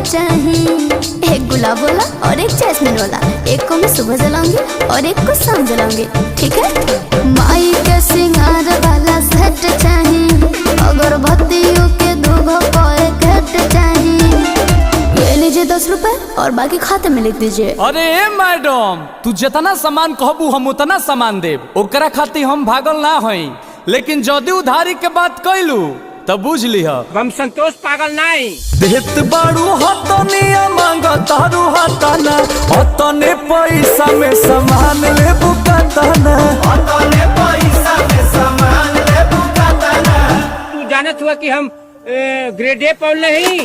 चाहिए। एक गुलाब वाला और एक जैस्मिन वाला, एक को मैं सुबह जलाऊंगी और एक को शाम जलाऊंगी, ठीक है। माई के सिंगार वाला सेट चाहिए, अगरबत्तियों के दूगो को एक हेट चाहिए। ये लीजिए 10 रुपए और बाकी खाते में लिख दीजिए। अरे मैडम, तू जितना सामान कहबू हम उतना सामान देब, ओकरा खातिर हम भागल ना हई। लेकिन जदि उधारी के बात कैलू तब बुझ लिह हम संतोष पागल नहीं। देत बाड़ू हतनिया मांगा तारू हतना, हतने पैसा में सामान ले बुकातना, हतने पैसा में सामान ले बुकातना। तू जानत हुआ कि हम ग्रेड ए पढ़ नहीं।